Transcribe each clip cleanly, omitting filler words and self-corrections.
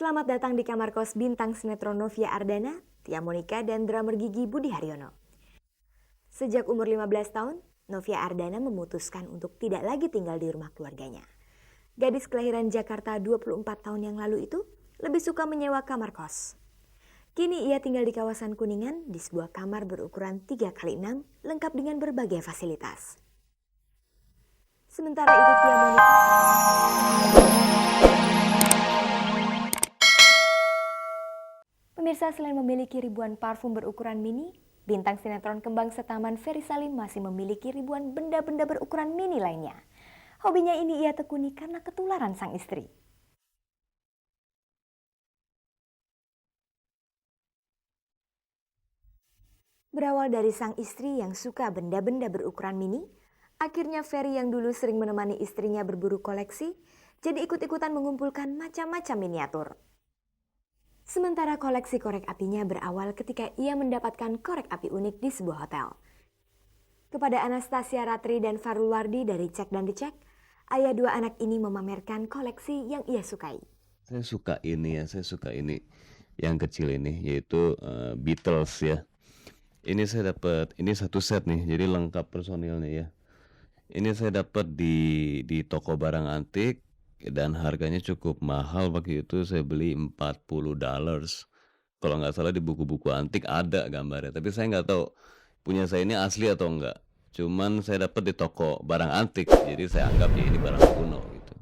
Selamat datang di kamar kos bintang sinetron Novia Ardana, Tia Monika, dan drummer Gigi Budi Haryono. Sejak umur 15 tahun, Novia Ardana memutuskan untuk tidak lagi tinggal di rumah keluarganya. Gadis kelahiran Jakarta 24 tahun yang lalu itu lebih suka menyewa kamar kos. Kini ia tinggal di kawasan Kuningan di sebuah kamar berukuran 3x6 lengkap dengan berbagai fasilitas. Sementara itu Tia Monika... Pemirsa, selain memiliki ribuan parfum berukuran mini, bintang sinetron kembang setaman Ferry Salim masih memiliki ribuan benda-benda berukuran mini lainnya. Hobinya ini ia tekuni karena ketularan sang istri. Berawal dari sang istri yang suka benda-benda berukuran mini, akhirnya Ferry yang dulu sering menemani istrinya berburu koleksi, jadi ikut-ikutan mengumpulkan macam-macam miniatur. Sementara koleksi korek apinya berawal ketika ia mendapatkan korek api unik di sebuah hotel. Kepada Anastasia Ratri dan Farul Wardi dari Cek dan Dicek, ayah dua anak ini memamerkan koleksi yang ia sukai. Saya suka ini yang kecil ini, yaitu Beatles ya. Ini saya dapat, ini satu set nih, jadi lengkap personilnya ya. Ini saya dapat di toko barang antik dan harganya cukup mahal. Waktu itu saya beli $40. Kalau nggak salah di buku-buku antik ada gambarnya, tapi saya nggak tahu punya saya ini asli atau enggak. Cuman saya dapat di toko barang antik, jadi saya anggap ya ini barang kuno gitu.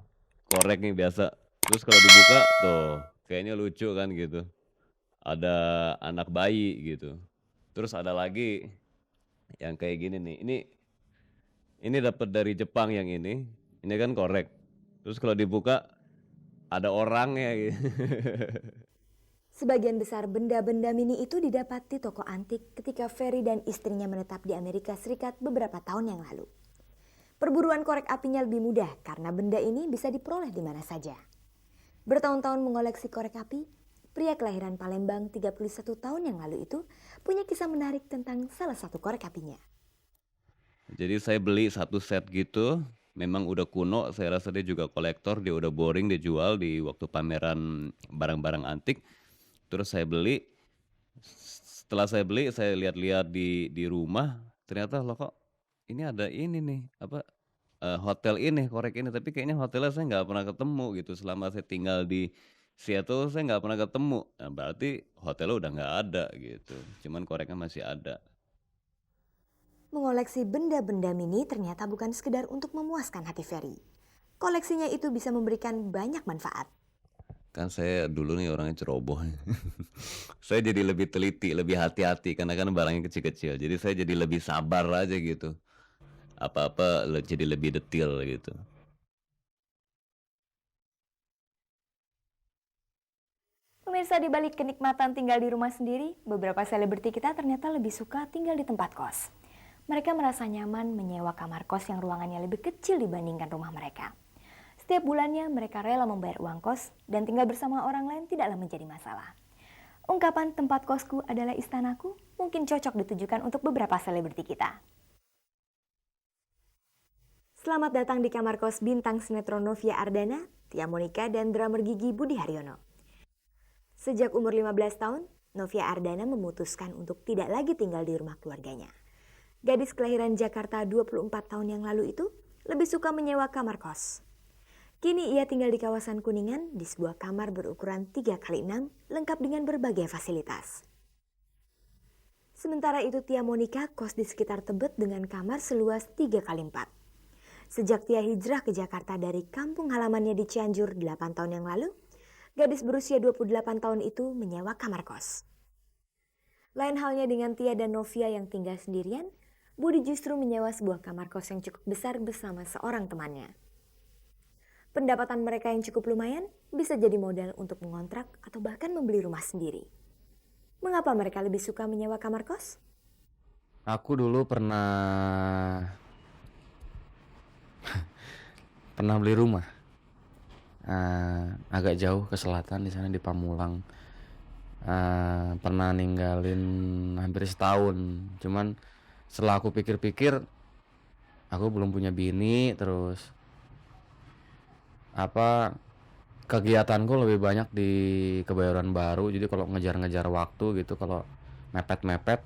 Korek nih biasa. Terus kalau dibuka tuh kayaknya lucu kan gitu. Ada anak bayi gitu. Terus ada lagi yang kayak gini nih. Ini dapat dari Jepang yang ini. Ini kan korek. Terus kalau dibuka ada orangnya gitu. Sebagian besar benda-benda mini itu didapat di toko antik ketika Ferry dan istrinya menetap di Amerika Serikat beberapa tahun yang lalu. Perburuan korek apinya lebih mudah karena benda ini bisa diperoleh di mana saja. Bertahun-tahun mengoleksi korek api, pria kelahiran Palembang 31 tahun yang lalu itu punya kisah menarik tentang salah satu korek apinya. Jadi saya beli satu set gitu. Memang udah kuno, saya rasa dia juga kolektor, dia udah boring, dia jual di waktu pameran barang-barang antik. Terus saya beli. Setelah saya beli, saya lihat-lihat di rumah, ternyata loh kok ini ada ini nih, hotel ini, korek ini, tapi kayaknya hotelnya saya nggak pernah ketemu gitu. Selama saya tinggal di Seattle, saya nggak pernah ketemu. Nah, berarti hotelnya udah nggak ada gitu. Cuman koreknya masih ada. Mengoleksi benda-benda mini ternyata bukan sekedar untuk memuaskan hati Ferry. Koleksinya itu bisa memberikan banyak manfaat. Kan saya dulu nih orangnya ceroboh. Saya jadi lebih teliti, lebih hati-hati karena kan barangnya kecil-kecil. Jadi saya jadi lebih sabar aja gitu. Apa-apa jadi lebih detail gitu. Pemirsa, di balik kenikmatan tinggal di rumah sendiri, beberapa selebriti kita ternyata lebih suka tinggal di tempat kos. Mereka merasa nyaman menyewa kamar kos yang ruangannya lebih kecil dibandingkan rumah mereka. Setiap bulannya mereka rela membayar uang kos dan tinggal bersama orang lain tidaklah menjadi masalah. Ungkapan tempat kosku adalah istanaku mungkin cocok ditujukan untuk beberapa selebriti kita. Selamat datang di kamar kos bintang sinetron Novia Ardana, Tia Monika, dan drummer Gigi Budi Haryono. Sejak umur 15 tahun, Novia Ardana memutuskan untuk tidak lagi tinggal di rumah keluarganya. Gadis kelahiran Jakarta 24 tahun yang lalu itu lebih suka menyewa kamar kos. Kini ia tinggal di kawasan Kuningan di sebuah kamar berukuran 3x6 lengkap dengan berbagai fasilitas. Sementara itu Tia Monika kos di sekitar Tebet dengan kamar seluas 3x4. Sejak Tia hijrah ke Jakarta dari kampung halamannya di Cianjur 8 tahun yang lalu, gadis berusia 28 tahun itu menyewa kamar kos. Lain halnya dengan Tia dan Novia yang tinggal sendirian, Budi justru menyewa sebuah kamar kos yang cukup besar bersama seorang temannya. Pendapatan mereka yang cukup lumayan bisa jadi modal untuk mengontrak atau bahkan membeli rumah sendiri. Mengapa mereka lebih suka menyewa kamar kos? Aku dulu pernah beli rumah agak jauh ke selatan di sana di Pamulang. Pernah ninggalin hampir setahun. Cuman setelah aku pikir-pikir, aku belum punya bini, terus kegiatanku lebih banyak di Kebayoran Baru. Jadi kalau ngejar-ngejar waktu gitu, kalau mepet-mepet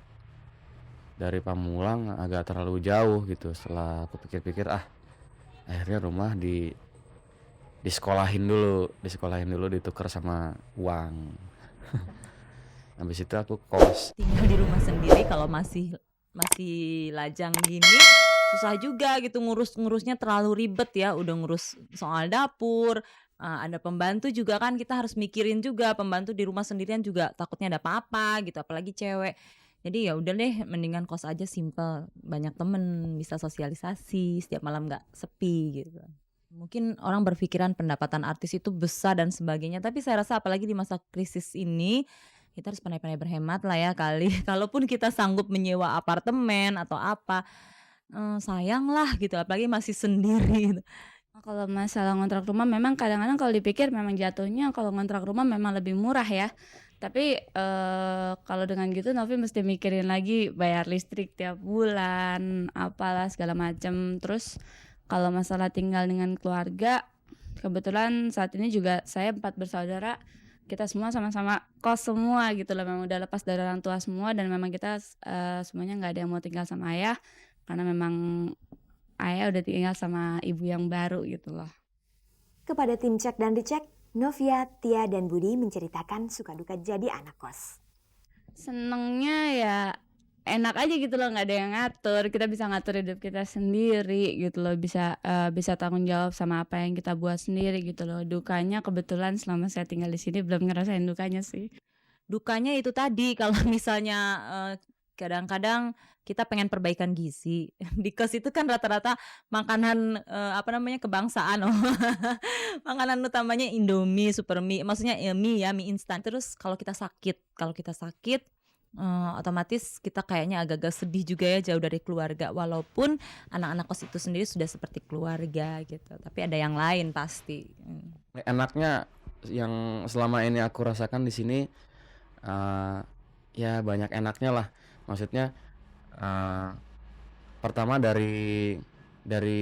dari Pamulang agak terlalu jauh gitu. Setelah aku pikir-pikir, akhirnya rumah disekolahin dulu ditukar sama uang. Habis itu aku kos. Tinggal di rumah sendiri kalau masih masih lajang gini susah juga gitu ngurusnya terlalu ribet ya, udah ngurus soal dapur, ada pembantu juga kan kita harus mikirin juga, pembantu di rumah sendirian juga takutnya ada apa-apa gitu, apalagi cewek. Jadi ya udah deh mendingan kos aja simple, banyak temen, bisa sosialisasi, setiap malam nggak sepi gitu. Mungkin orang berpikiran pendapatan artis itu besar dan sebagainya, tapi saya rasa apalagi di masa krisis ini, kita harus pandai-pandai berhemat lah ya kali. Kalaupun kita sanggup menyewa apartemen atau apa, sayang lah gitu, apalagi masih sendiri gitu. Kalau masalah ngontrak rumah memang kadang-kadang kalau dipikir memang jatuhnya kalau ngontrak rumah memang lebih murah ya. Tapi, kalau dengan gitu Novi mesti mikirin lagi bayar listrik tiap bulan, apalah segala macam. Terus kalau masalah tinggal dengan keluarga, kebetulan saat ini juga saya 4 bersaudara, kita semua sama-sama kos semua gitu loh, memang udah lepas dari orang tua semua dan memang kita, semuanya nggak ada yang mau tinggal sama ayah, karena memang ayah udah tinggal sama ibu yang baru gitu loh. Kepada tim Cek dan Dicek, Novia, Tia, dan Budi menceritakan suka duka jadi anak kos. Senengnya ya enak aja gitu loh, nggak ada yang ngatur, kita bisa ngatur hidup kita sendiri gitu loh, bisa tanggung jawab sama apa yang kita buat sendiri gitu loh. Dukanya kebetulan selama saya tinggal di sini belum ngerasain dukanya sih. Dukanya itu tadi kalau misalnya, kadang-kadang kita pengen perbaikan gizi, di kos itu kan rata-rata makanan, kebangsaan, makanan utamanya Indomie, Super Mie, maksudnya, mie ya, mie instan. Terus kalau kita sakit, otomatis kita kayaknya agak-agak sedih juga ya jauh dari keluarga, walaupun anak-anak kos itu sendiri sudah seperti keluarga gitu, tapi ada yang lain pasti. Enaknya yang selama ini aku rasakan di sini, ya banyak enaknya lah. Maksudnya, pertama dari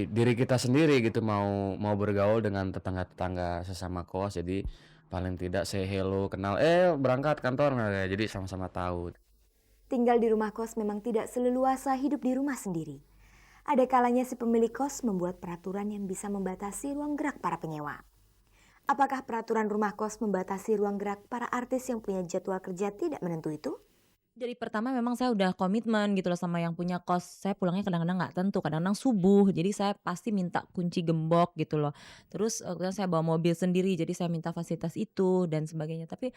diri kita sendiri gitu, mau bergaul dengan tetangga-tetangga sesama kos, jadi paling tidak say hello, kenal, berangkat kantor, nah jadi sama-sama tahu. Tinggal di rumah kos memang tidak seleluasa hidup di rumah sendiri. Ada kalanya si pemilik kos membuat peraturan yang bisa membatasi ruang gerak para penyewa. Apakah peraturan rumah kos membatasi ruang gerak para artis yang punya jadwal kerja tidak menentu itu? Dari pertama memang saya udah komitmen gitu loh sama yang punya kos. Saya pulangnya kadang-kadang nggak tentu, kadang-kadang subuh. Jadi saya pasti minta kunci gembok gitu loh. Terus kebetulan saya bawa mobil sendiri, jadi saya minta fasilitas itu dan sebagainya. Tapi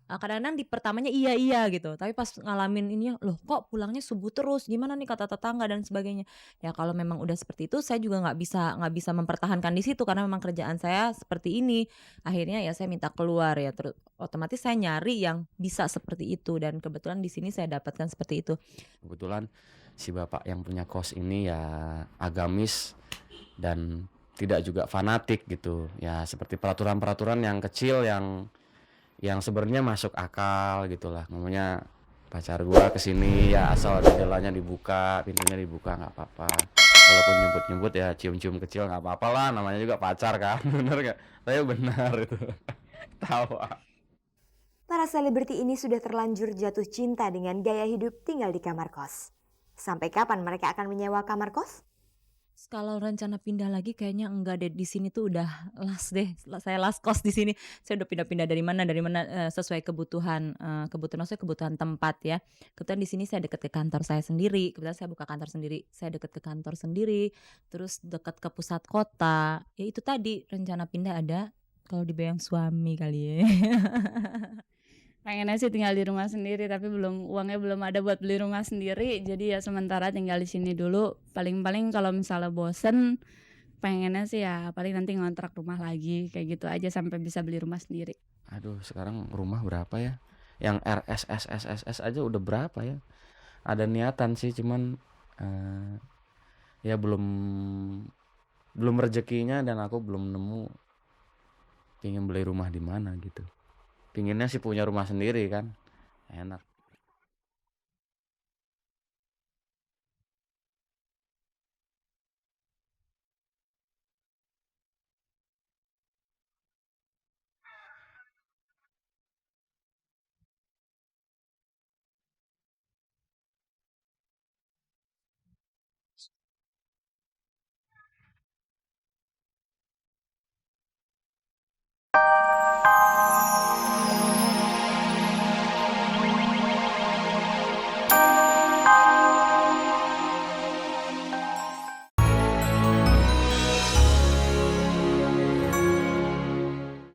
kadang-kadang di pertamanya iya gitu. Tapi pas ngalamin ini, loh kok pulangnya subuh terus? Gimana nih kata tetangga dan sebagainya. Ya kalau memang udah seperti itu, saya juga nggak bisa mempertahankan di situ karena memang kerjaan saya seperti ini. Akhirnya ya saya minta keluar ya, terus otomatis saya nyari yang bisa seperti itu dan kebetulan di sini saya dapatkan seperti itu. Kebetulan si bapak yang punya kos ini ya agamis dan tidak juga fanatik gitu. Ya seperti peraturan-peraturan yang kecil yang sebenarnya masuk akal gitulah. Namanya pacar gua kesini ya asal jendelanya dibuka, pintunya dibuka nggak apa-apa. Walaupun nyebut-nyebut ya cium-cium kecil nggak apa-apa lah, namanya juga pacar kan. Bener nggak? Saya benar itu. Tawa. Para selebriti ini sudah terlanjur jatuh cinta dengan gaya hidup tinggal di kamar kos. Sampai kapan mereka akan menyewa kamar kos? Kalau rencana pindah lagi kayaknya enggak deh, di sini tuh udah last deh. Saya last kos di sini. Saya udah pindah-pindah dari mana sesuai kebutuhan maksudnya kebutuhan tempat ya. Kebetulan di sini saya dekat ke kantor saya sendiri. Kebetulan saya buka kantor sendiri. Saya dekat ke kantor sendiri, terus dekat ke pusat kota. Ya itu tadi rencana pindah ada kalau dibayang suami kali ya. Pengennya sih tinggal di rumah sendiri tapi uangnya belum ada buat beli rumah sendiri, jadi ya sementara tinggal di sini dulu. Paling-paling kalau misalnya bosen pengennya sih ya paling nanti ngontrak rumah lagi kayak gitu aja sampai bisa beli rumah sendiri. Aduh, sekarang rumah berapa ya? Yang RSSSSS aja udah berapa ya? Ada niatan sih, cuman ya belum rezekinya dan aku belum nemu pingin beli rumah di mana gitu. Pinginnya sih punya rumah sendiri kan, enak.